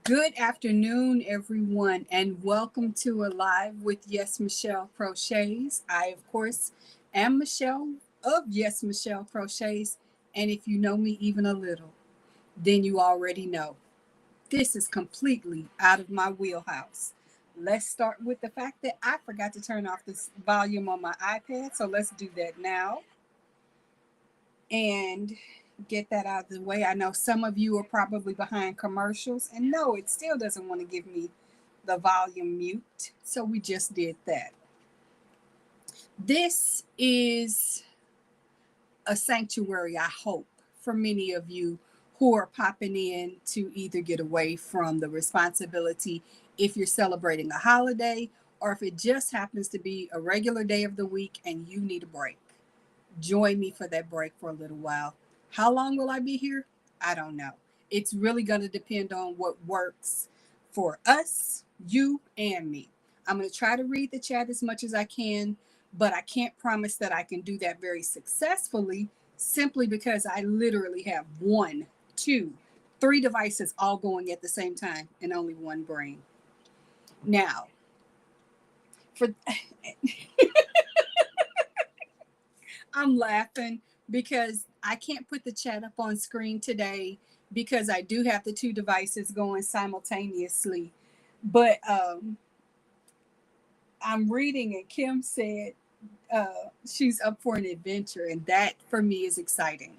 Good afternoon, everyone, and welcome to Alive with YesMichelle Crochets. I, of course, am Michelle of YesMichelle Crochets, and if you know me even a little, then you already know this is completely out of my wheelhouse. Let's start with the fact that I forgot to turn off this volume on my iPad, so let's do that now and get that out of the way. I know some of you are probably behind commercials, and no, it still doesn't want to give me the volume mute. So we just did that. This is a sanctuary, I hope, for many of you who are popping in to either get away from the responsibility if you're celebrating a holiday or if it just happens to be a regular day of the week and you need a break. Join me for that break for a little while. How long will I be here? I don't know. It's really going to depend on what works for us, you, and me. I'm going to try to read the chat as much as I can, but I can't promise that I can do that very successfully simply because I literally have one, two, three devices all going at the same time and only one brain. Now, for I'm laughing because I can't put the chat up on screen today because I do have the two devices going simultaneously. But I'm reading, and Kim said she's up for an adventure, and that for me is exciting.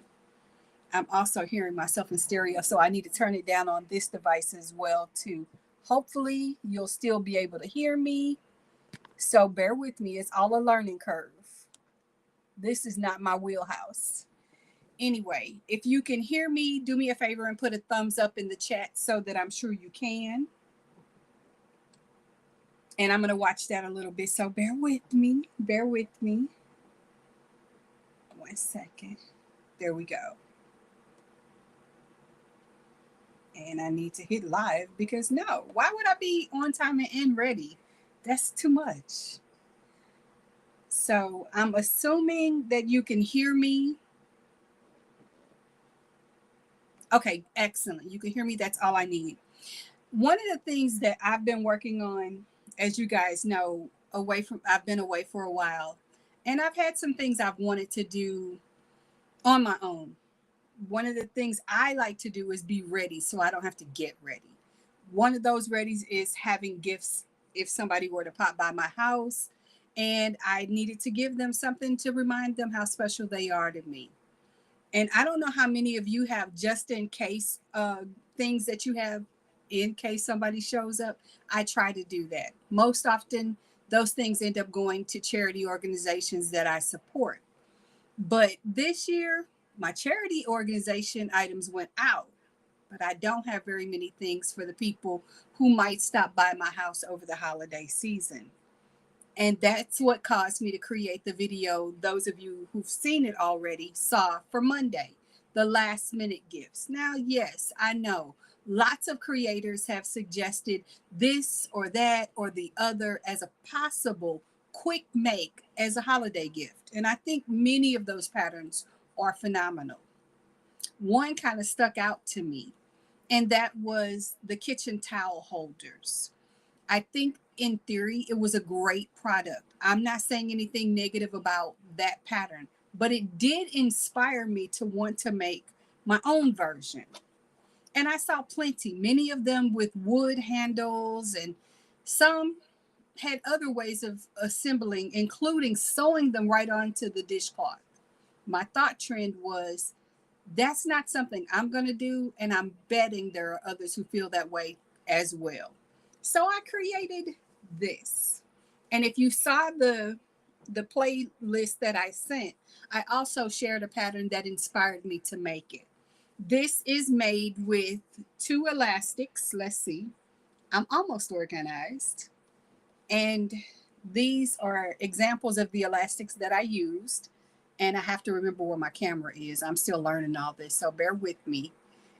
I'm also hearing myself in stereo, so I need to turn it down on this device as well too. Hopefully, you'll still be able to hear me. So bear with me; it's all a learning curve. This is not my wheelhouse. Anyway, if you can hear me, do me a favor and put a thumbs up in the chat so that I'm sure you can. And I'm going to watch that a little bit. So bear with me. Bear with me. 1 second. There we go. And I need to hit live because no, why would I be on time and ready? That's too much. So I'm assuming that you can hear me. Okay, excellent. You can hear me. That's all I need. One of the things that I've been working on, as you guys know, I've been away for a while, and I've had some things I've wanted to do on my own. One of the things I like to do is be ready so I don't have to get ready. One of those readies is having gifts if somebody were to pop by my house and I needed to give them something to remind them how special they are to me. And I don't know how many of you have just in case things that you have in case somebody shows up. I try to do that. Most often, those things end up going to charity organizations that I support. But this year, my charity organization items went out, but I don't have very many things for the people who might stop by my house over the holiday season. And that's what caused me to create the video those of you who've seen it already saw for Monday, the last minute gifts. Now, yes, I know lots of creators have suggested this or that or the other as a possible quick make as a holiday gift. And I think many of those patterns are phenomenal. One kind of stuck out to me, and that was the kitchen towel holders. I think in theory, it was a great product. I'm not saying anything negative about that pattern, but it did inspire me to want to make my own version. And I saw plenty, many of them with wood handles, and some had other ways of assembling, including sewing them right onto the dishcloth. My thought trend was that's not something I'm going to do, and I'm betting there are others who feel that way as well. So I created this. And if you saw the playlist that I sent, I also shared a pattern that inspired me to make it. This is made with two elastics. Let's see. I'm almost organized. And these are examples of the elastics that I used. And I have to remember where my camera is. I'm still learning all this, so bear with me.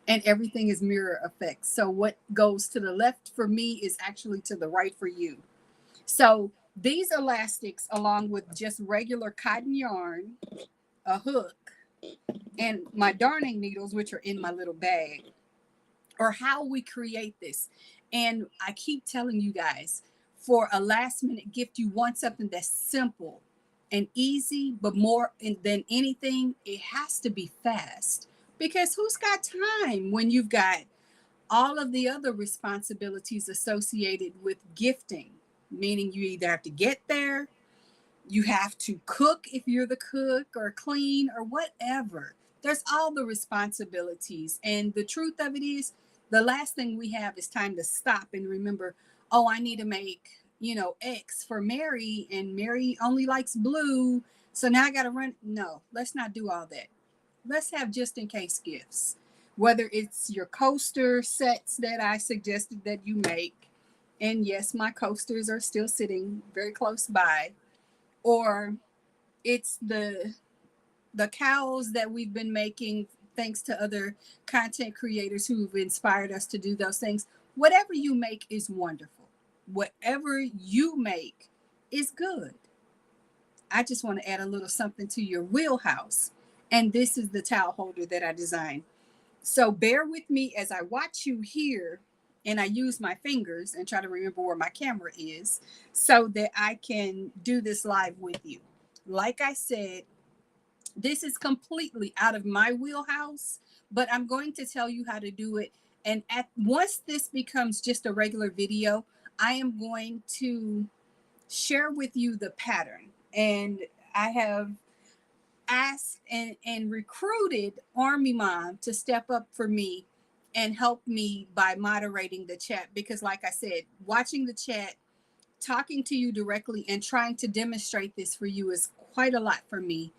And everything is mirror effect. So what goes to the left for me is actually to the right for you. So these elastics, along with just regular cotton yarn, a hook, and my darning needles, which are in my little bag, or how we create this. And I keep telling you guys, for a last minute gift, you want something that's simple and easy, but more than anything, it has to be fast. Because who's got time when you've got all of the other responsibilities associated with gifting? Meaning you either have to get there, you have to cook if you're the cook, or clean, or whatever. There's all the responsibilities. And the truth of it is, the last thing we have is time to stop and remember, oh, I need to make, X for Mary, and Mary only likes blue. So now I got to run. No, let's not do all that. Let's have just in case gifts, whether it's your coaster sets that I suggested that you make. And yes, my coasters are still sitting very close by, or it's the cows that we've been making thanks to other content creators who've inspired us to do those things. Whatever you make is wonderful. Whatever you make is good. I just want to add a little something to your wheelhouse. And this is the towel holder that I designed. So bear with me as I watch you here, and I use my fingers and try to remember where my camera is so that I can do this live with you. Like I said, this is completely out of my wheelhouse, but I'm going to tell you how to do it. And once this becomes just a regular video, I am going to share with you the pattern. And I have asked and recruited Army Mom to step up for me and help me by moderating the chat. Because like I said, watching the chat, talking to you directly, and trying to demonstrate this for you is quite a lot for me.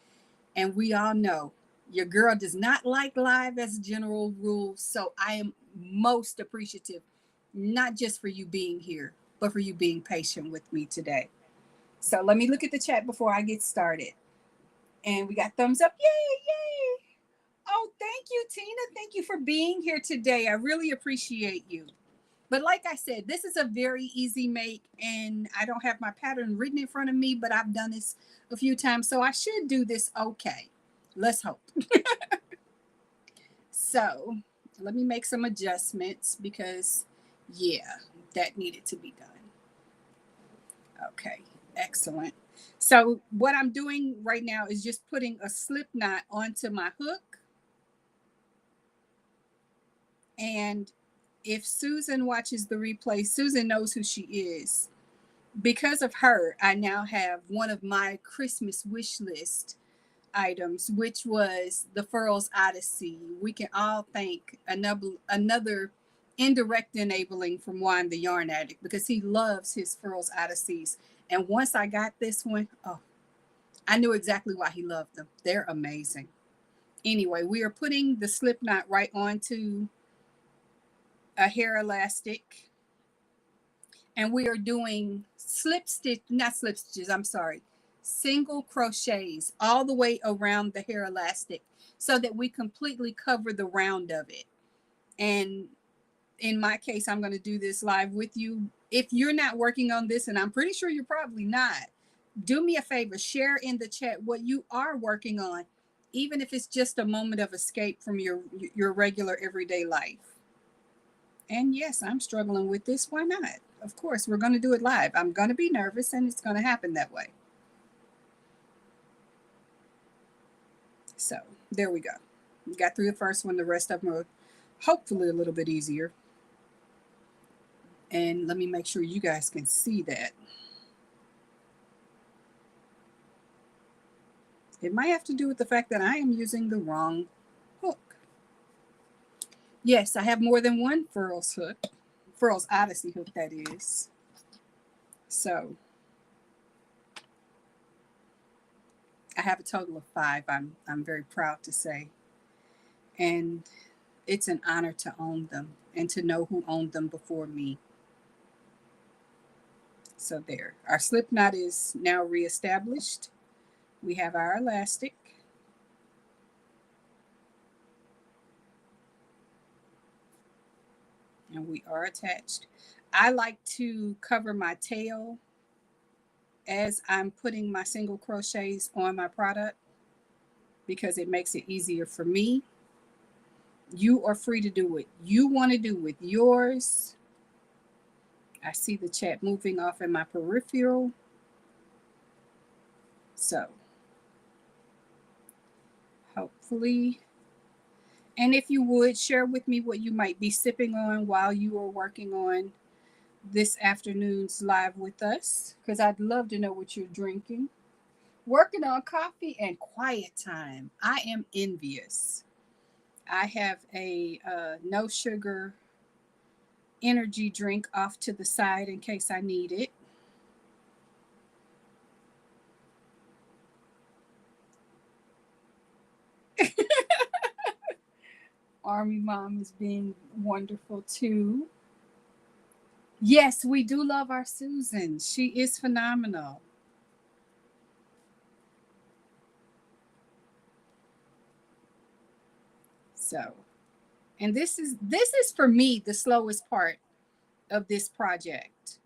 And we all know your girl does not like live as a general rule. So I am most appreciative, not just for you being here, but for you being patient with me today. So let me look at the chat before I get started. And we got thumbs up. Yay, yay. Oh, thank you, Tina. Thank you for being here today. I really appreciate you. But like I said, this is a very easy make, and I don't have my pattern written in front of me, but I've done this a few times, so I should do this okay. Let's hope. So let me make some adjustments because, yeah, that needed to be done. Okay, excellent. So what I'm doing right now is just putting a slip knot onto my hook. And if Susan watches the replay, Susan knows who she is. Because of her, I now have one of my Christmas wish list items, which was the Furls Odyssey. We can all thank another indirect enabling from Juan the Yarn Addict, because he loves his Furls Odysseys. And once I got this one, oh, I knew exactly why he loved them. They're amazing. Anyway, we are putting the slip knot right onto a hair elastic, and we are doing single crochets all the way around the hair elastic so that we completely cover the round of it. And in my case, I'm going to do this live with you. If you're not working on this, and I'm pretty sure you're probably not, do me a favor, share in the chat what you are working on, even if it's just a moment of escape from your regular everyday life. And yes, I'm struggling with this. Why not? Of course, we're going to do it live. I'm going to be nervous, and it's going to happen that way. So there we go. We got through the first one. The rest of them are hopefully a little bit easier. And let me make sure you guys can see that. It might have to do with the fact that I am using the wrong hook. Yes, I have more than one Furls hook. Furls Odyssey hook, that is. So I have a total of 5. I'm very proud to say. And it's an honor to own them and to know who owned them before me. So there. Our slip knot is now reestablished. We have our elastic. And we are attached. I like to cover my tail as I'm putting my single crochets on my product because it makes it easier for me. You are free to do what you want to do with yours. I see the chat moving off in my peripheral. So hopefully, and if you would share with me what you might be sipping on while you are working on this afternoon's live with us, because I'd love to know what you're drinking. Working on coffee and quiet time. I am envious. I have a no sugar energy drink off to the side in case I need it. Army Mom is being wonderful too. Yes, we do love our Susan. She is phenomenal. So, and this is for me the slowest part of this project.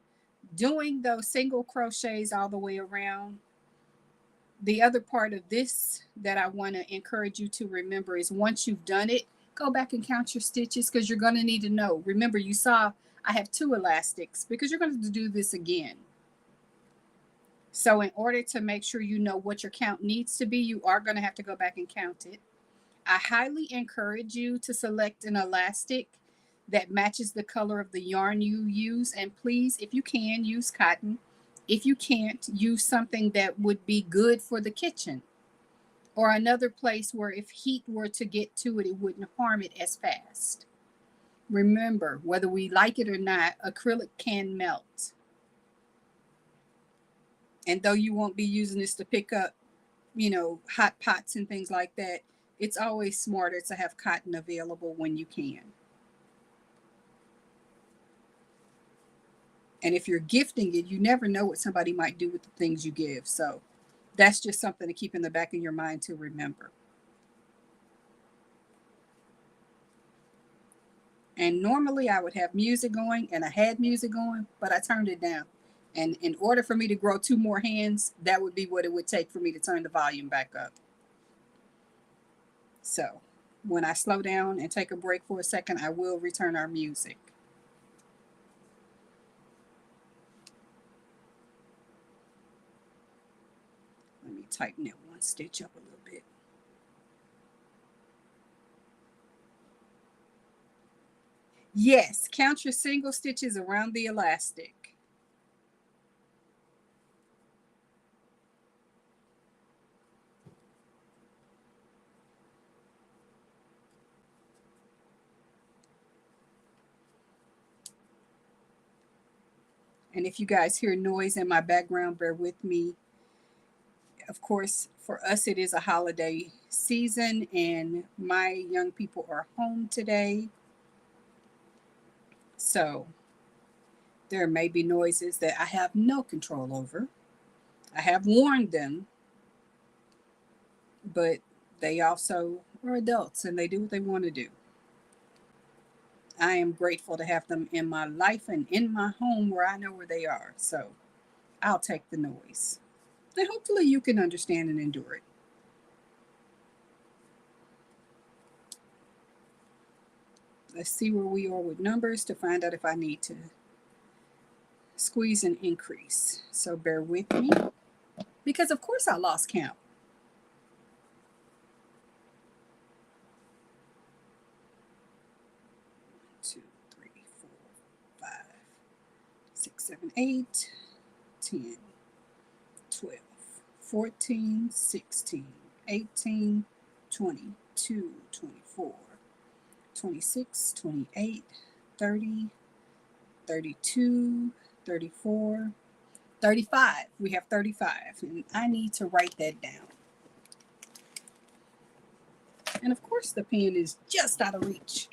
Doing those single crochets all the way around. The other part of this that I want to encourage you to remember is once you've done it, go back and count your stitches because you're going to need to know. Remember, you saw I have 2 elastics because you're going to do this again. So in order to make sure you know what your count needs to be, you are going to have to go back and count it. I highly encourage you to select an elastic that matches the color of the yarn you use. And please, if you can, use cotton. If you can't, use something that would be good for the kitchen or another place where if heat were to get to it, it wouldn't harm it as fast. Remember, whether we like it or not, acrylic can melt. And though you won't be using this to pick up, hot pots and things like that, it's always smarter to have cotton available when you can. And if you're gifting it, you never know what somebody might do with the things you give. So that's just something to keep in the back of your mind to remember. And normally I would have music going, and I had music going, but I turned it down. And in order for me to grow 2 more hands, that would be what it would take for me to turn the volume back up. So when I slow down and take a break for a second, I will return our music. Let me tighten that one stitch up a little bit. Yes, count your single stitches around the elastic. And if you guys hear noise in my background, bear with me. Of course, for us, it is a holiday season, and my young people are home today. So there may be noises that I have no control over. I have warned them, but they also are adults and they do what they want to do. I am grateful to have them in my life and in my home where I know where they are. So I'll take the noise. And hopefully you can understand and endure it. Let's see where we are with numbers to find out if I need to squeeze and increase. So bear with me, because of course I lost count. 2, 3, 4, 5, 6, 7, 8, 10, 12, 14, 16, 18, 22, 24, 26, 28, 30, 32, 34, 35. We have 35, and I need to write that down. And of course, the pen is just out of reach.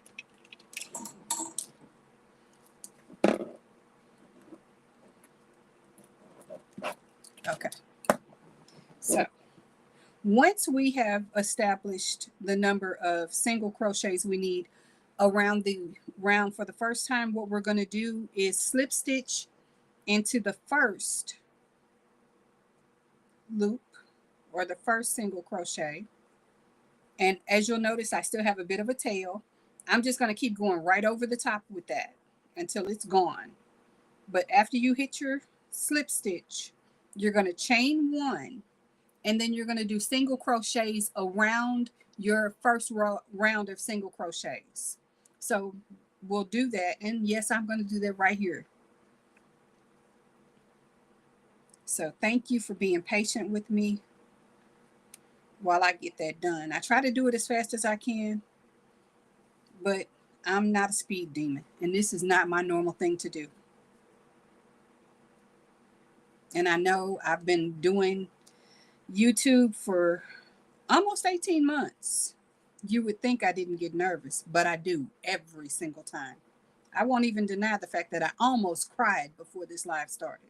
Okay. So once we have established the number of single crochets we need around the round for the first time, what we're going to do is slip stitch into the first loop or the first single crochet. And as you'll notice, I still have a bit of a tail. I'm just going to keep going right over the top with that until it's gone. But after you hit your slip stitch, you're going to chain one, and then you're going to do single crochets around your first round of single crochets. So we'll do that. And yes, I'm going to do that right here. So thank you for being patient with me while I get that done. I try to do it as fast as I can, but I'm not a speed demon, and this is not my normal thing to do. And I know I've been doing YouTube for almost 18 months. You would think I didn't get nervous, but I do every single time. I won't even deny the fact that I almost cried before this live started.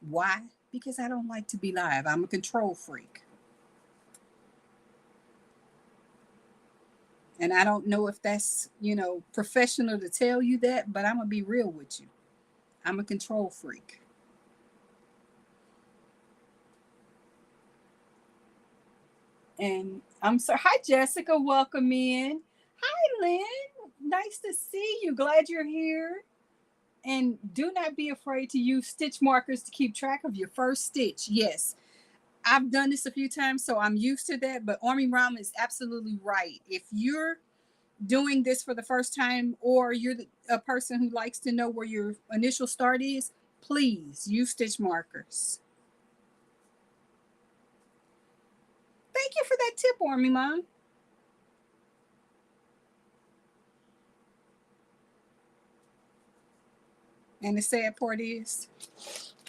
Why? Because I don't like to be live. I'm a control freak. And I don't know if that's, professional to tell you that, but I'm going to be real with you. I'm a control freak. And I'm sorry. Hi, Jessica. Welcome in. Hi, Lynn. Nice to see you. Glad you're here. And do not be afraid to use stitch markers to keep track of your first stitch. Yes, I've done this a few times, so I'm used to that. But Army Ram is absolutely right. If you're doing this for the first time, or you're a person who likes to know where your initial start is, please use stitch markers. Thank you for that tip, Army Mom. And the sad part is,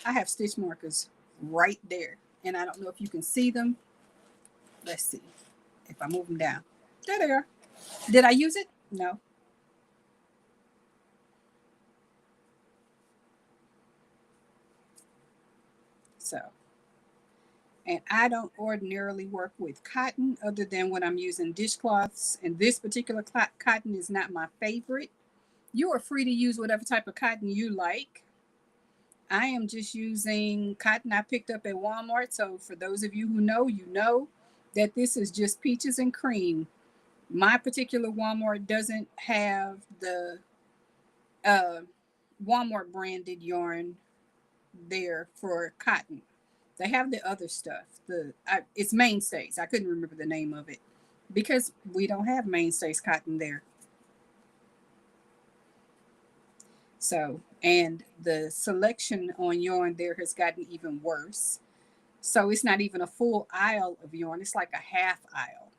I have stitch markers right there. And I don't know if you can see them. Let's see if I move them down. There they are. Did I use it? No. So, and I don't ordinarily work with cotton other than when I'm using dishcloths. And this particular cotton is not my favorite. You are free to use whatever type of cotton you like. I am just using cotton I picked up at Walmart. So for those of you who know, you know that this is just peaches and cream. My particular Walmart doesn't have the uh, Walmart branded yarn there for cotton. They have the other stuff. It's Mainstays. I couldn't remember the name of it because we don't have Mainstays cotton there. So, and the selection on yarn there has gotten even worse. So it's not even a full aisle of yarn. It's like a half aisle.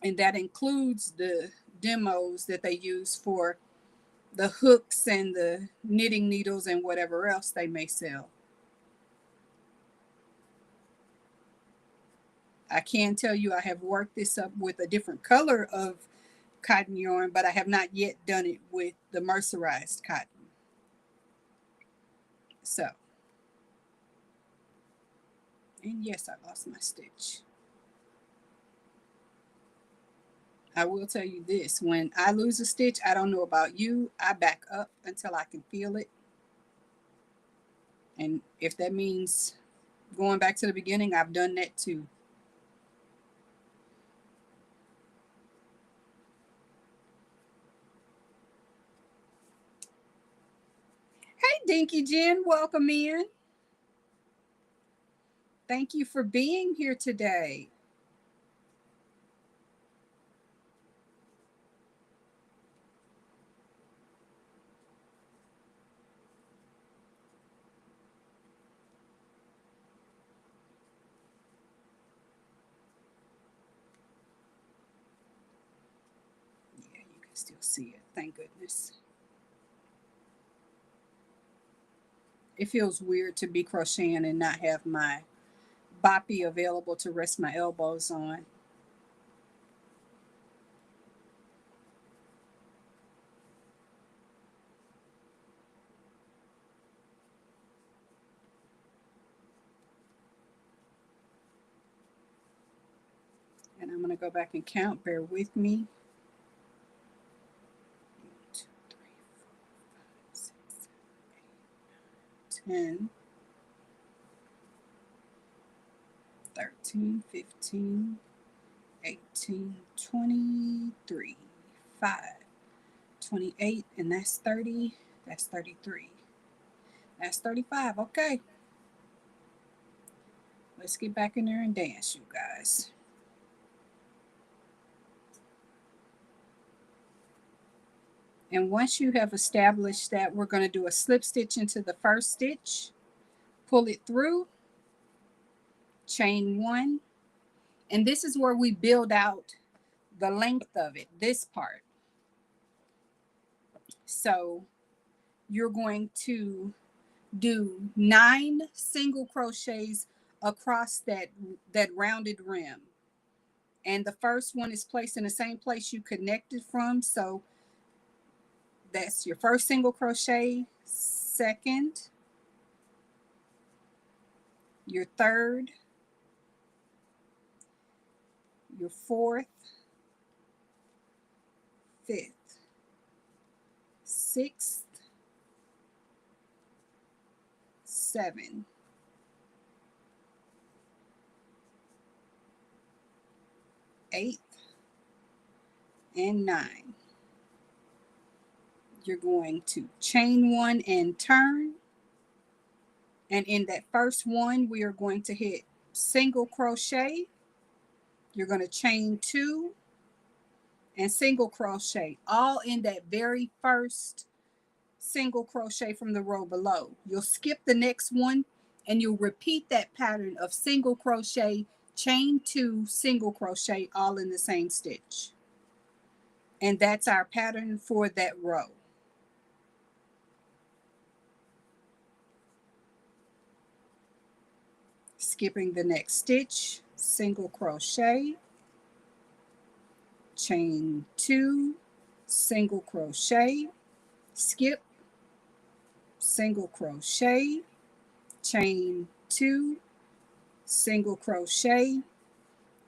And that includes the demos that they use for the hooks and the knitting needles and whatever else they may sell. I can tell you I have worked this up with a different color of cotton yarn, but I have not yet done it with the mercerized cotton. So, and yes, I lost my stitch. I will tell you this, when I lose a stitch, I don't know about you, I back up until I can feel it. And if that means going back to the beginning, I've done that too. Hey, Dinky Jen, welcome in. Thank you for being here today. Yeah, you can still see it. Thank goodness. It feels weird to be crocheting and not have my boppy available to rest my elbows on. And I'm going to go back and count. Bear with me. 1, 2, 3, 4, 5, 6, 7, 8, 9, 10, 13, 15, 18, 14, 23, 5, 28, and that's 30. That's 33. That's 35. Okay. Let's get back in there and dance, you guys. And once you have established that, we're going to do a slip stitch into the first stitch, pull it through, chain one, and this is where we build out the length of it, this part. So you're going to do 9 single crochets across that rounded rim. And the first one is placed in the same place you connected from. So that's your first single crochet, second, your third, your fourth, fifth, sixth, 7, 8, and 9. You're going to chain one and turn. And in that first one, we are going to hit single crochet. You're going to chain 2 and single crochet, all in that very first single crochet from the row below. You'll skip the next one and you'll repeat that pattern of single crochet, chain 2, single crochet, all in the same stitch. And that's our pattern for that row. Skipping the next stitch, single crochet, chain 2, single crochet, skip, single crochet, chain 2, single crochet,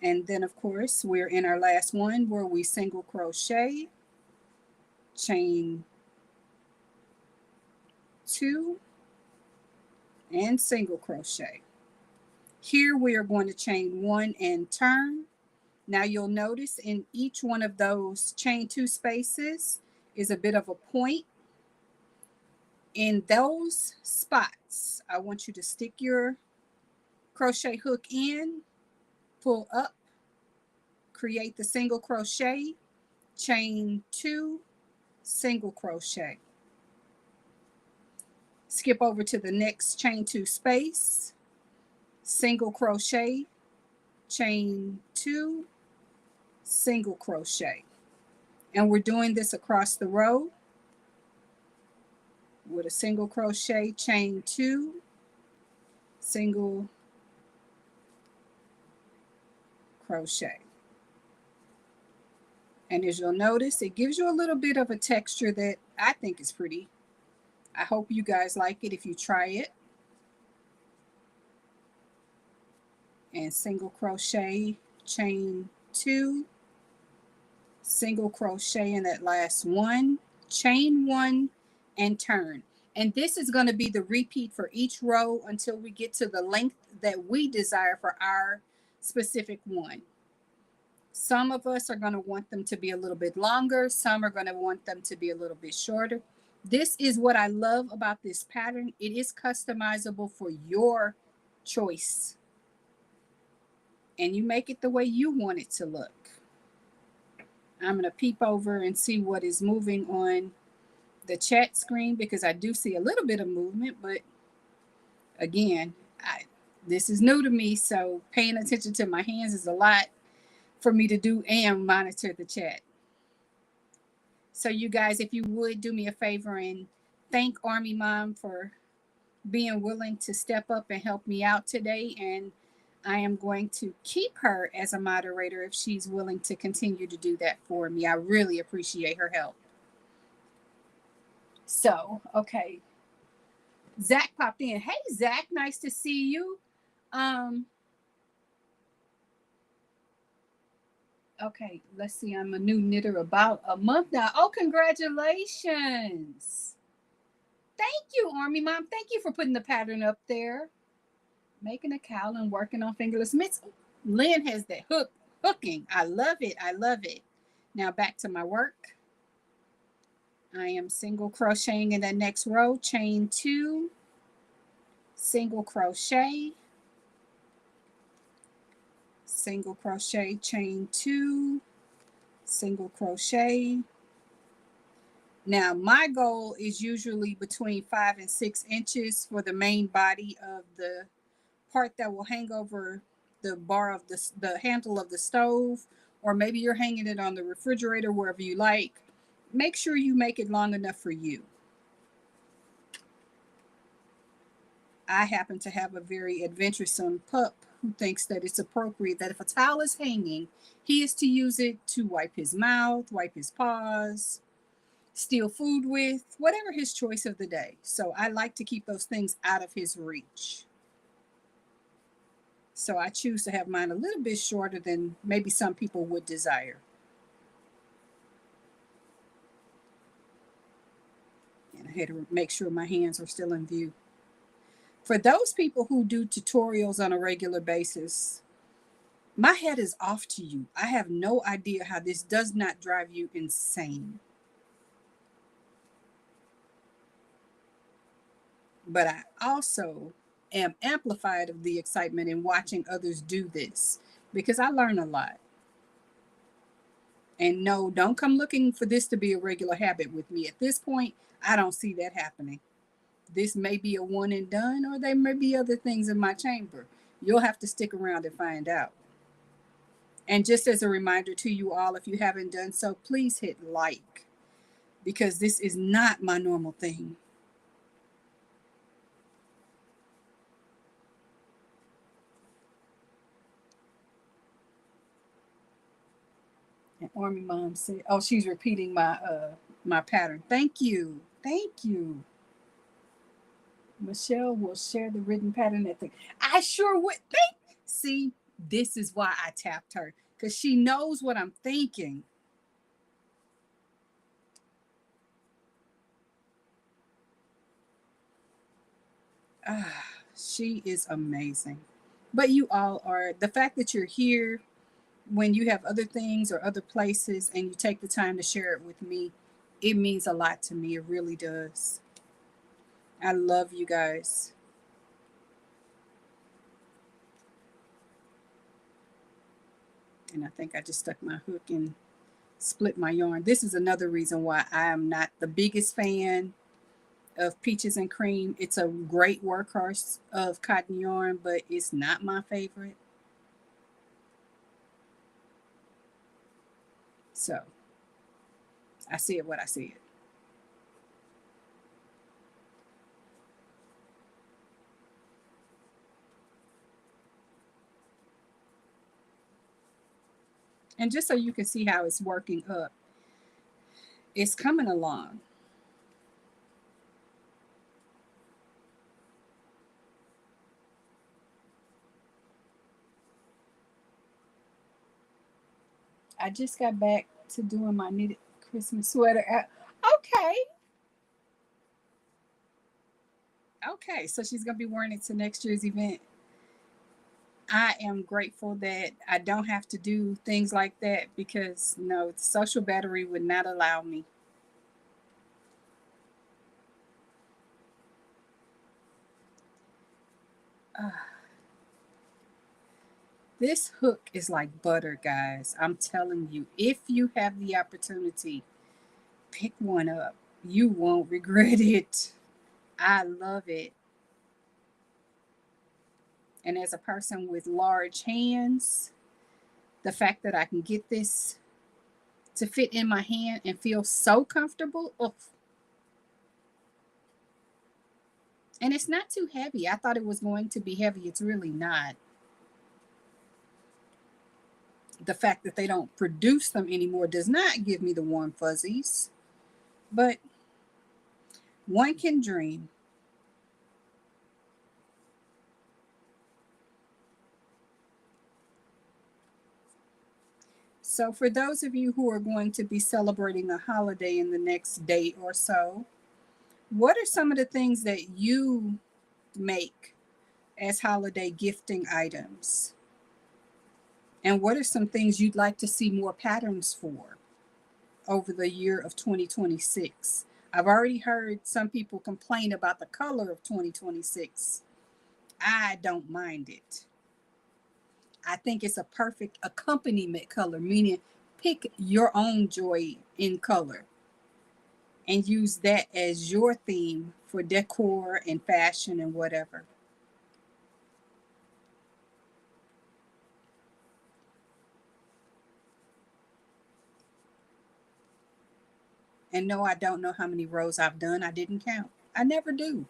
and then of course we're in our last one where we single crochet, chain 2, and single crochet. Here we are going to chain 1 and turn. Now you'll notice in each one of those chain 2 spaces is a bit of a point. In those spots, I want you to stick your crochet hook in, pull up, create the single crochet, chain 2, single crochet. Skip over to the next chain 2 space, single crochet, chain 2, single crochet. And we're doing this across the row with a single crochet, chain 2, single crochet. And as you'll notice, it gives you a little bit of a texture that I think is pretty. I hope you guys like it if you try it. And single crochet, chain 2, single crochet in that last one, chain 1, and turn. And this is going to be the repeat for each row until we get to the length that we desire for our specific one. Some of us are going to want them to be a little bit longer. Some are going to want them to be a little bit shorter. This is what I love about this pattern. It is customizable for your choice. And you make it the way you want it to look. I'm going to peep over and see what is moving on the chat screen because I do see a little bit of movement, but again, this is new to me, so paying attention to my hands is a lot for me to do and monitor the chat. So you guys, if you would do me a favor and thank Army Mom for being willing to step up and help me out today, and I am going to keep her as a moderator if she's willing to continue to do that for me. I really appreciate her help. So, okay. Zach popped in. Hey, Zach, nice to see you. Okay, let's see. I'm a new knitter about a month now. Oh, congratulations. Thank you, Army Mom. Thank you for putting the pattern up there. Making a cowl and working on fingerless mitts. Lynn has that hook hooking. I love it. I love it. Now back to my work. I am single crocheting in the next row, chain 2, single crochet, single crochet, chain 2, single crochet. Now my goal is usually between 5 and 6 inches for the main body of the part that will hang over the bar of the handle of the stove, or maybe you're hanging it on the refrigerator, wherever you like. Make sure you make it long enough for you. I happen to have a very adventuresome pup who thinks that it's appropriate that if a towel is hanging, he is to use it to wipe his mouth, wipe his paws, steal food with, whatever his choice of the day. So I like to keep those things out of his reach. So I choose to have mine a little bit shorter than maybe some people would desire. And I had to make sure my hands are still in view. For those people who do tutorials on a regular basis, my head is off to you. I have no idea how this does not drive you insane. But I also am amplified of the excitement in watching others do this because I learn a lot. And no, don't come looking for this to be a regular habit with me. At this point, I don't see that happening. This may be a one and done, or there may be other things in my chamber. You'll have to stick around and find out. And just as a reminder to you all, if you haven't done so, please hit like, because this is not my normal thing. And Army Mom said, "Oh, she's repeating my pattern. Thank you, thank you." Michelle will share the written pattern at the. I sure would. See, this is why I tapped her, because she knows what I'm thinking. She is amazing. But you all are. The fact that you're here when you have other things or other places and you take the time to share it with me, it means a lot to me. It really does. I love you guys. And I think I just stuck my hook and split my yarn. This is another reason why I am not the biggest fan of Peaches and Cream. It's a great workhorse of cotton yarn, but it's not my favorite. So I said what I said. And just so you can see how it's working up, it's coming along. I just got back to doing my knitted Christmas sweater. Okay. Okay. So she's going to be wearing it to next year's event. I am grateful that I don't have to do things like that because no, the social battery would not allow me. This hook is like butter, guys. I'm telling you, if you have the opportunity, pick one up. You won't regret it. I love it. And as a person with large hands, the fact that I can get this to fit in my hand and feel so comfortable. Oof. And it's not too heavy. I thought it was going to be heavy. It's really not. The fact that they don't produce them anymore does not give me the warm fuzzies. But one can dream. So for those of you who are going to be celebrating a holiday in the next day or so, what are some of the things that you make as holiday gifting items? And what are some things you'd like to see more patterns for over the year of 2026? I've already heard some people complain about the color of 2026. I don't mind it. I think it's a perfect accompaniment color, meaning pick your own joy in color and use that as your theme for decor and fashion and whatever. And no, I don't know how many rows I've done. I didn't count. I never do.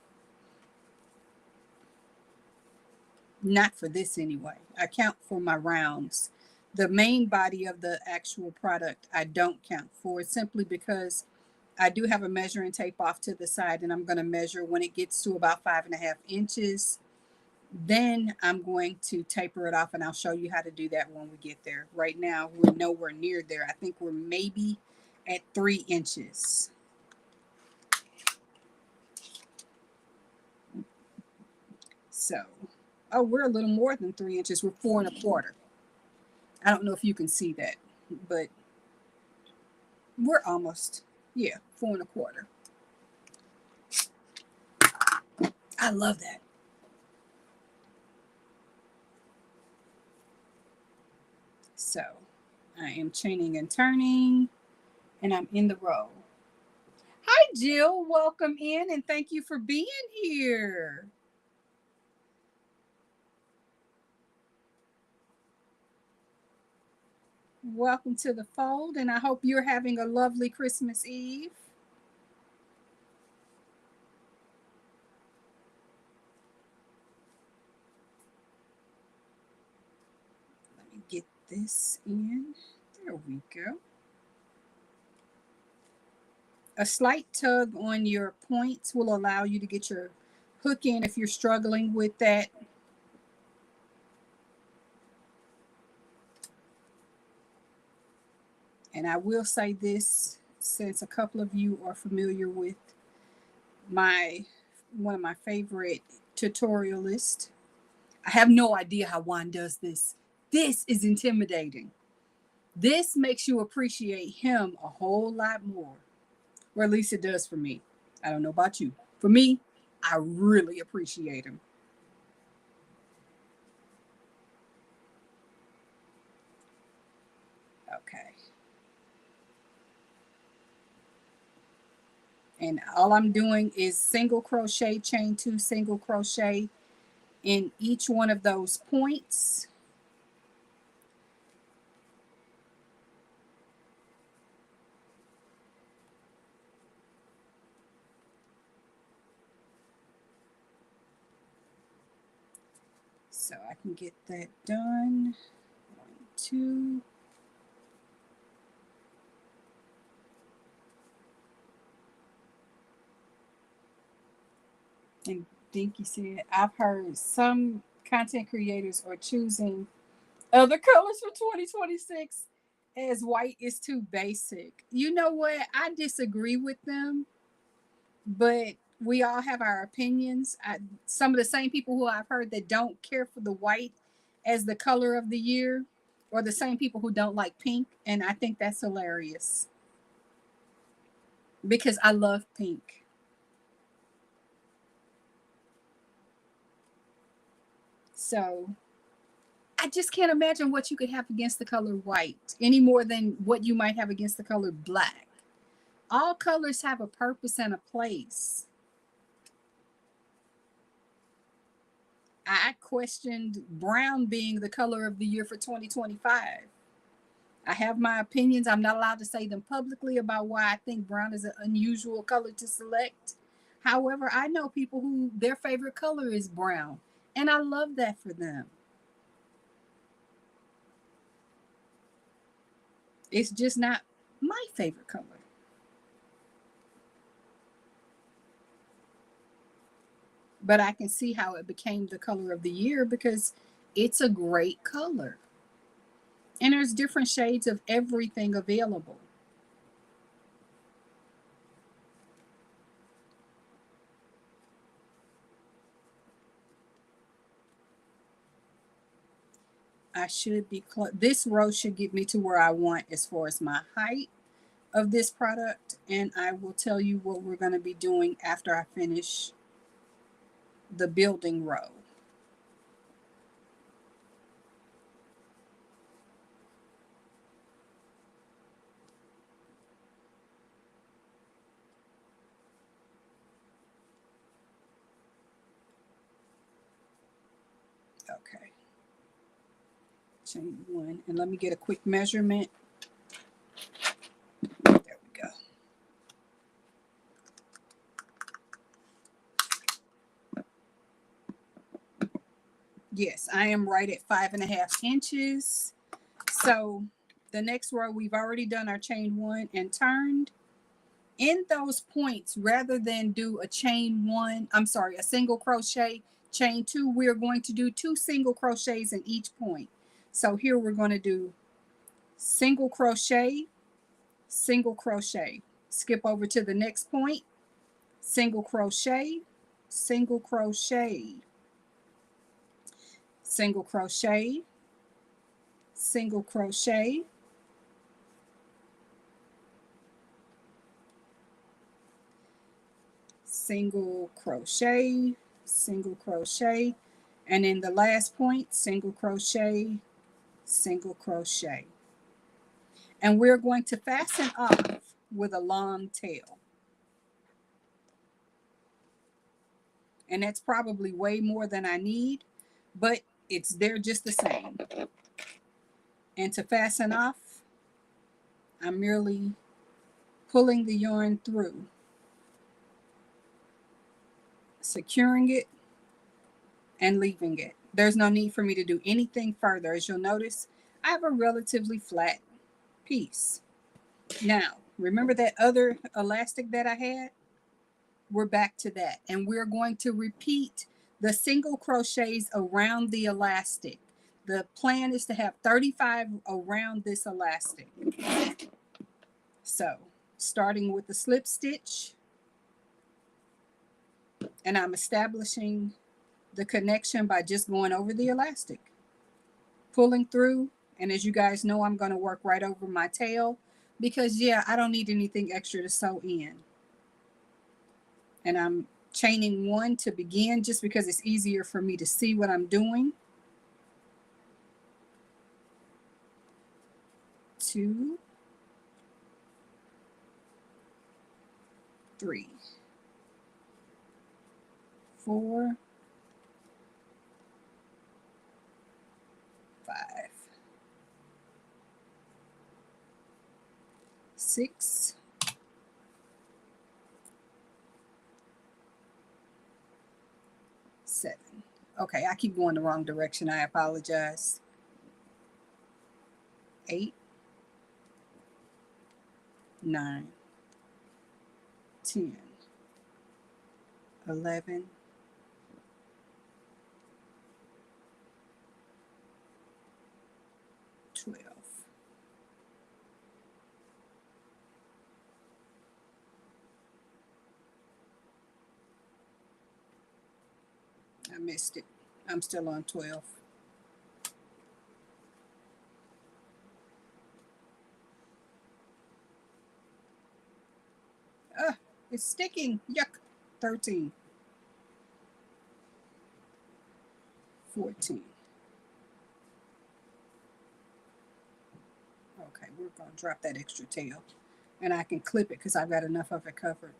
Not for this anyway. I count for my rounds. The main body of the actual product, I don't count for simply because I do have a measuring tape off to the side and I'm going to measure when it gets to about 5.5 inches. Then I'm going to taper it off and I'll show you how to do that when we get there. Right now, we're nowhere near there. I think we're maybe at 3 inches. So, oh, we're a little more than 3 inches. We're 4 1/4. I don't know if you can see that, but we're almost, yeah, 4 1/4. I love that. So I am chaining and turning, and I'm in the row. Hi, Jill. Welcome in, and thank you for being here. Welcome to the fold, and I hope you're having a lovely Christmas Eve. Let me get this in. There we go. A slight tug on your points will allow you to get your hook in if you're struggling with that. And I will say this, since a couple of you are familiar with my one of my favorite tutorialists. I have no idea how Juan does this. This is intimidating. This makes you appreciate him a whole lot more. Or at least it does for me. I don't know about you. For me, I really appreciate him. Okay. And all I'm doing is single crochet, chain 2, single crochet in each one of those points. So I can get that done. 1, 2. And Dinky said, I've heard some content creators are choosing other colors for 2026 as white is too basic. You know what? I disagree with them, but we all have our opinions. Some of the same people who I've heard that don't care for the white as the color of the year, or the same people who don't like pink. And I think that's hilarious because I love pink. So I just can't imagine what you could have against the color white any more than what you might have against the color black. All colors have a purpose and a place. I questioned brown being the color of the year for 2025. I have my opinions. I'm not allowed to say them publicly about why I think brown is an unusual color to select. However, I know people who their favorite color is brown, and I love that for them. It's just not my favorite color. But I can see how it became the color of the year because it's a great color. And there's different shades of everything available. I should be this row should get me to where I want as far as my height of this product, and I will tell you what we're going to be doing after I finish the building row. Okay, chain one, and let me get a quick measurement. There we go. Yes, I am right at 5.5 inches. So the next row, we've already done our chain one and turned. In those points, rather than do a chain one, a single crochet, chain two, we're going to do 2 single crochets in each point. So here we're going to do single crochet, single crochet, skip over to the next point, single crochet, single crochet, single crochet, single crochet, single crochet, single crochet, and in the last point, single crochet, single crochet. And we're going to fasten off with a long tail. And that's probably way more than I need, but it's there just the same. And to fasten off, I'm merely pulling the yarn through, securing it, and leaving it. There's no need for me to do anything further. As you'll notice, I have a relatively flat piece. Now, remember that other elastic that I had? We're back to that. And we're going to repeat the single crochets around the elastic. The plan is to have 35 around this elastic. So, starting with the slip stitch, and I'm establishing the connection by just going over the elastic, pulling through, and as you guys know, I'm going to work right over my tail because, yeah, I don't need anything extra to sew in. And I'm chaining one to begin just because it's easier for me to see what I'm doing. 2, 3, 4, 5, 6, 7. Okay, I keep going the wrong direction. I apologize. 8, 9, 10, 11, 12. I missed it. I'm still on 12. Ah, it's sticking. Yuck. 13. 14. Okay, we're going to drop that extra tail. And I can clip it because I've got enough of it covered.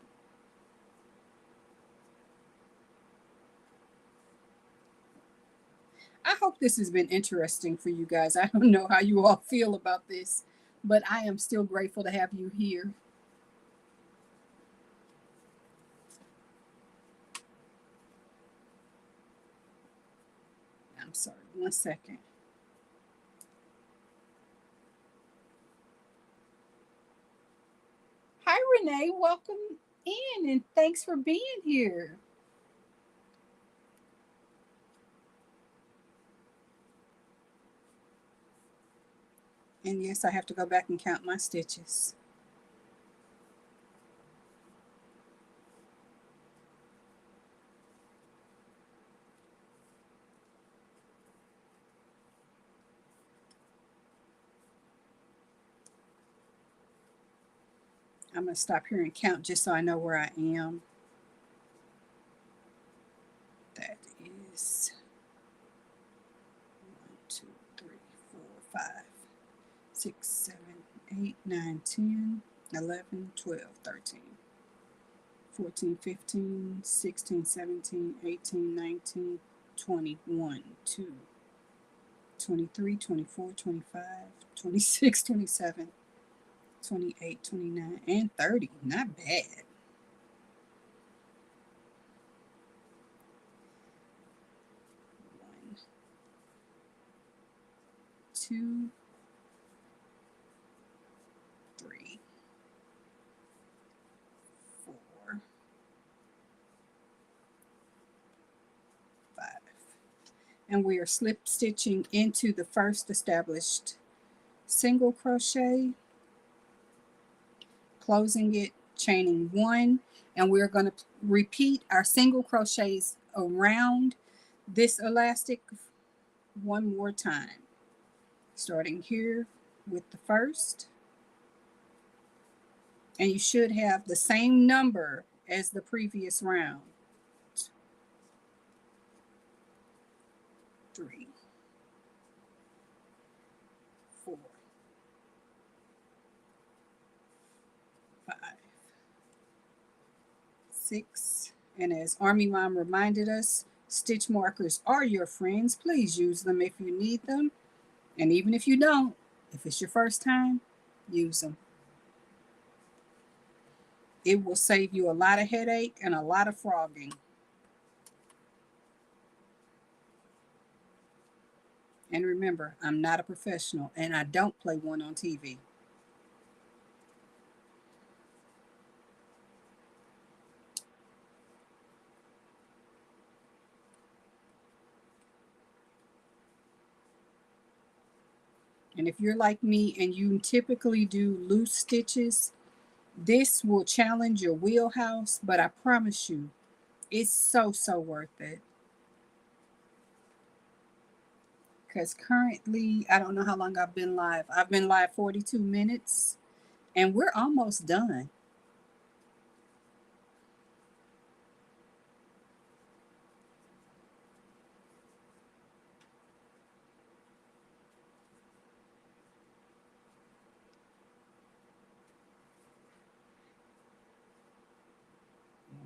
I hope this has been interesting for you guys. I don't know how you all feel about this, but I am still grateful to have you here. I'm sorry, 1 second. Hi, Renee. Welcome in, and thanks for being here. And yes, I have to go back and count my stitches. I'm going to stop here and count just so I know where I am. That is 1, 2, 3, 4, 5, 6, 7, 8, 9, 10, 11, 12, 13, 14, 15, 16, 17, 18, 19, 20, 1, 2, 23, 24, 25, 26, 27, 28, 29, and 30. Not bad. 1, 2, 3, 4, 5. And we are slip stitching into the first established single crochet, closing it, chaining 1, and we're going to repeat our single crochets around this elastic one more time, starting here with the first, and you should have the same number as the previous round. 3, 4, 5, 6, and as Army Mom reminded us, stitch markers are your friends. Please use them if you need them, and even if you don't, if it's your first time, use them. It will save you a lot of headache and a lot of frogging. And remember, I'm not a professional and I don't play one on TV. And if you're like me and you typically do loose stitches, this will challenge your wheelhouse, but I promise you, it's so worth it. Because currently, I don't know how long I've been live. I've been live 42 minutes and we're almost done.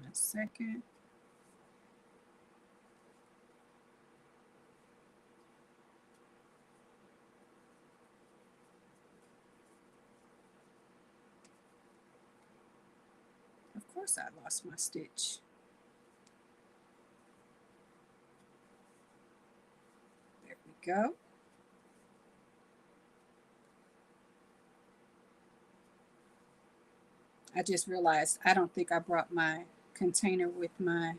One second. Of course I lost my stitch. There we go. I just realized I don't think I brought my container with my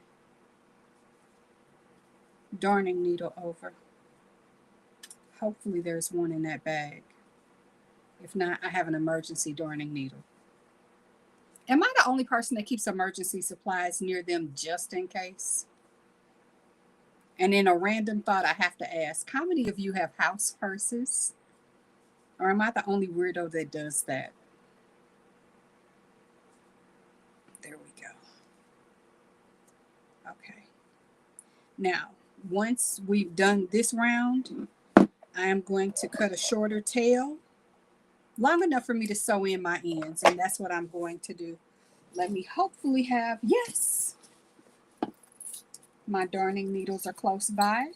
darning needle over. Hopefully there's one in that bag. If not, I have an emergency darning needle. Am I the only person that keeps emergency supplies near them just in case? And in a random thought, I have to ask, how many of you have house purses? Or am I the only weirdo that does that? There we go. Okay. Now, once we've done this round, I am going to cut a shorter tail, long enough for me to sew in my ends, and that's what I'm going to do. Let me hopefully have, yes, my darning needles are close by.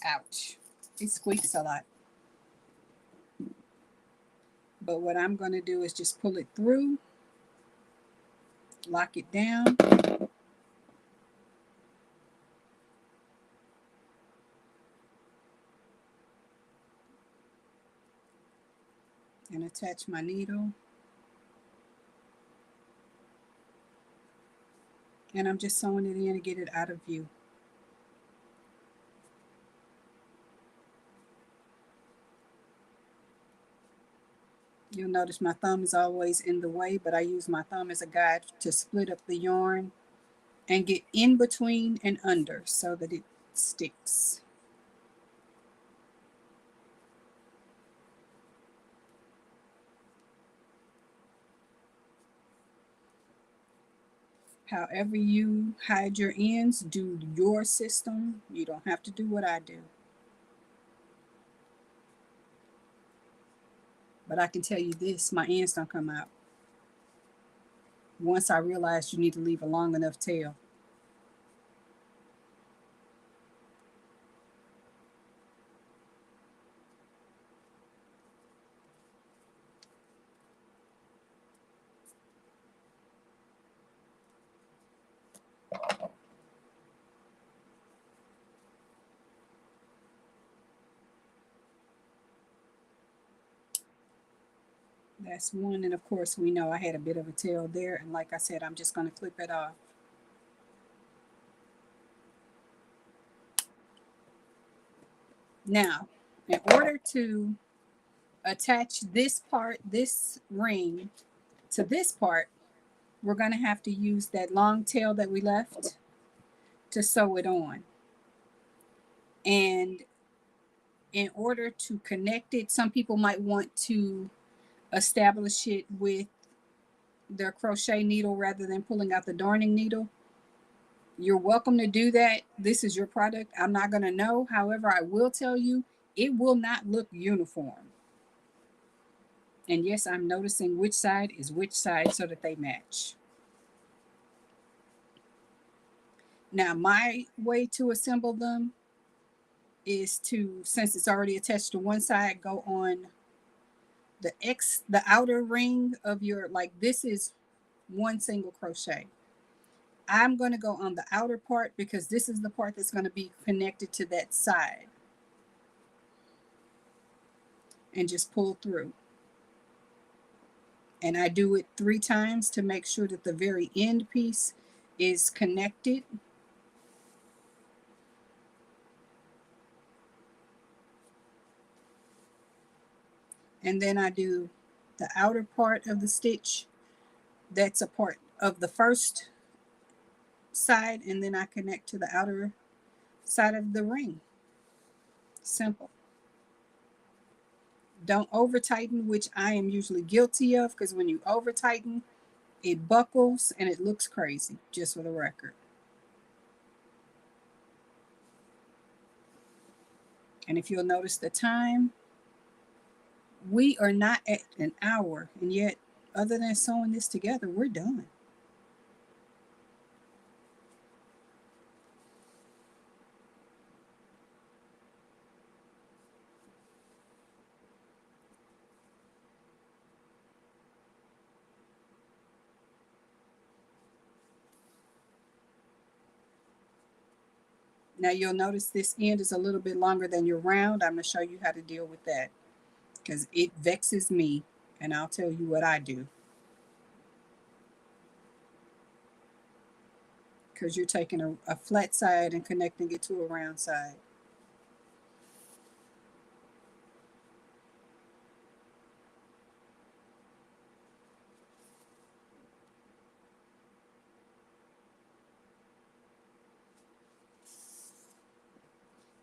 Ouch, it squeaks a lot. But what I'm going to do is just pull it through, lock it down, and attach my needle. And I'm just sewing it in to get it out of view. You'll notice my thumb is always in the way, but I use my thumb as a guide to split up the yarn and get in between and under so that it sticks. However you hide your ends, do your system. You don't have to do what I do. But I can tell you this, my ends don't come out. Once I realized you need to leave a long enough tail. That's one, and of course we know I had a bit of a tail there, and like I said, I'm just going to clip it off. Now, in order to attach this part, this ring, to this part, we're going to have to use that long tail that we left to sew it on. And in order to connect it, some people might want to establish it with their crochet needle rather than pulling out the darning needle. You're welcome to do that. This is your product. I'm not going to know. However, I will tell you, it will not look uniform. And yes, I'm noticing which side is which side so that they match. Now, my way to assemble them is to, since it's already attached to one side, go on the outer ring of your, like this is one single crochet. I'm going to go on the outer part because this is the part that's going to be connected to that side. And just pull through. And I do it 3 times to make sure that the very end piece is connected. And then I do the outer part of the stitch. That's a part of the first side, and then I connect to the outer side of the ring. Simple. Don't over tighten, which I am usually guilty of, because when you over tighten, it buckles and it looks crazy, just for the record. And if you'll notice the time, we are not at an hour, and yet other than sewing this together, we're done. Now you'll notice this end is a little bit longer than your round. I'm going to show you how to deal with that because it vexes me, and I'll tell you what I do. Because you're taking a flat side and connecting it to a round side.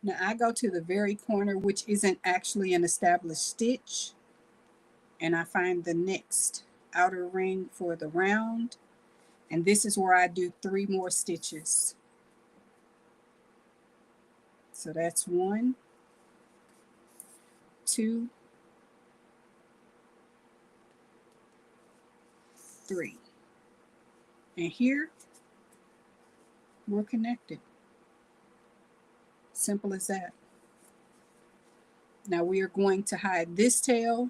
Now I go to the very corner, which isn't actually an established stitch, and I find the next outer ring for the round, and this is where I do 3 more stitches. So that's 1, 2, 3. And here we're connected. Simple as that. Now we are going to hide this tail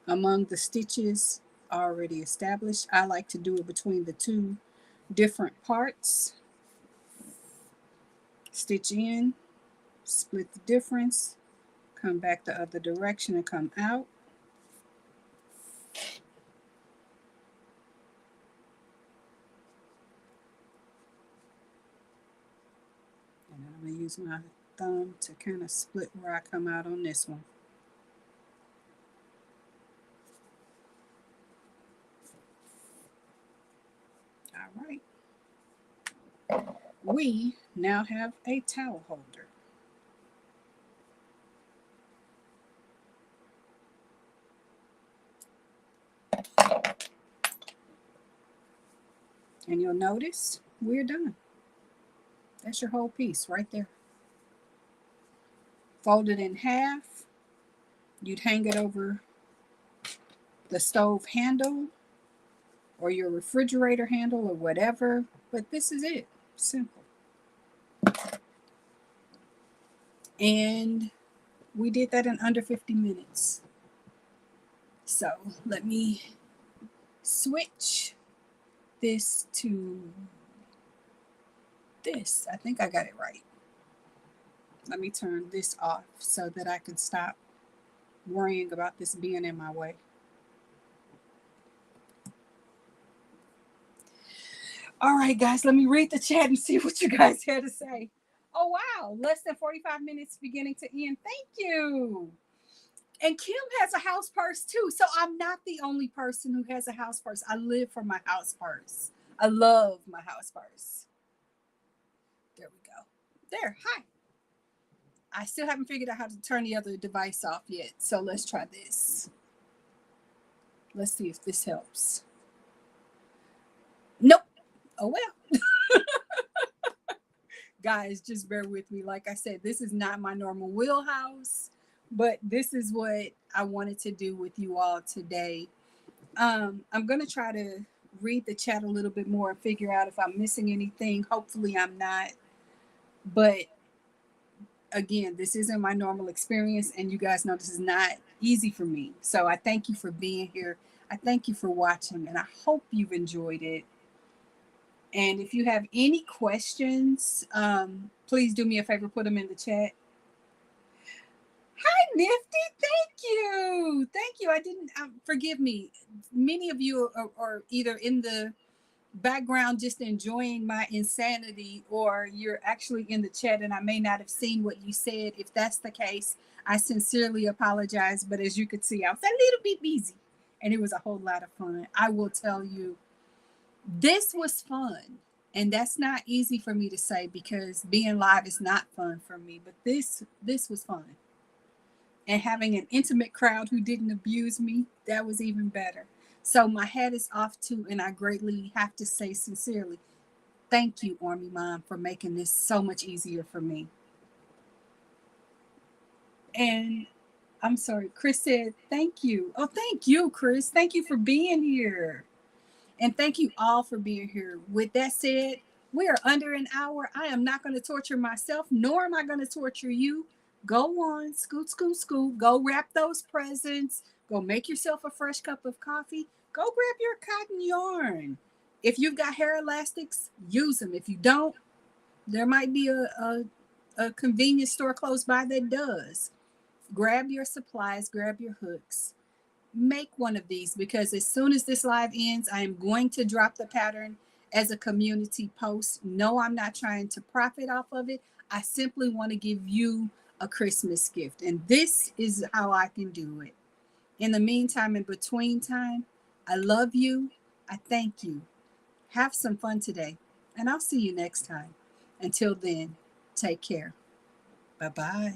among the stitches already established. I like to do it between the 2 different parts. Stitch in, split the difference, come back the other direction and come out. And I'm going to use my thumb to kind of split where I come out on this one. All right. We now have a towel holder. And you'll notice we're done. That's your whole piece right there. Fold it in half. You'd hang it over the stove handle or your refrigerator handle or whatever. But this is it. Simple. And we did that in under 50 minutes. So let me switch this to this. I think I got it right. Let me turn this off so that I can stop worrying about this being in my way. All right, guys, let me read the chat and see what you guys had to say. Oh, wow. Less than 45 minutes beginning to end. Thank you. And Kim has a house purse too. So I'm not the only person who has a house purse. I live for my house purse. I love my house purse. There we go. There. Hi. I still haven't figured out how to turn the other device off yet. So let's try this. Let's see if this helps. Nope. Oh, well. Guys, just bear with me. Like I said, this is not my normal wheelhouse, but this is what I wanted to do with you all today. I'm going to try to read the chat a little bit more and figure out if I'm missing anything. Hopefully I'm not. But again, this isn't my normal experience, and you guys know this is not easy for me. So I thank you for being here. I thank you for watching, and I hope you've enjoyed it. And if you have any questions, please do me a favor, put them in the chat. Hi, Nifty. Thank you. Thank you. I didn't, forgive me. Many of you are either in the background just enjoying my insanity, or you're actually in the chat and I may not have seen what you said. If that's the case, I sincerely apologize. But as you could see, I was a little bit busy and it was a whole lot of fun. I will tell you, this was fun. And that's not easy for me to say because being live is not fun for me. But this was fun. And having an intimate crowd who didn't abuse me, that was even better. So my hat is off to, and I greatly have to say sincerely, thank you, Army Mom, for making this so much easier for me. And I'm sorry, Chris said, thank you. Oh, thank you, Chris. Thank you for being here. And thank you all for being here. With that said, we are under an hour. I am not going to torture myself, nor am I going to torture you. Go on, scoot, scoot, scoot. Go wrap those presents. Go make yourself a fresh cup of coffee. Go grab your cotton yarn. If you've got hair elastics, use them. If you don't, there might be a convenience store close by that does. Grab your supplies, grab your hooks. Make one of these, because as soon as this live ends, I am going to drop the pattern as a community post. No, I'm not trying to profit off of it. I simply want to give you a Christmas gift, and this is how I can do it. In the meantime, in between time, I love you. I thank you. Have some fun today, and I'll see you next time. Until then, take care. Bye-bye.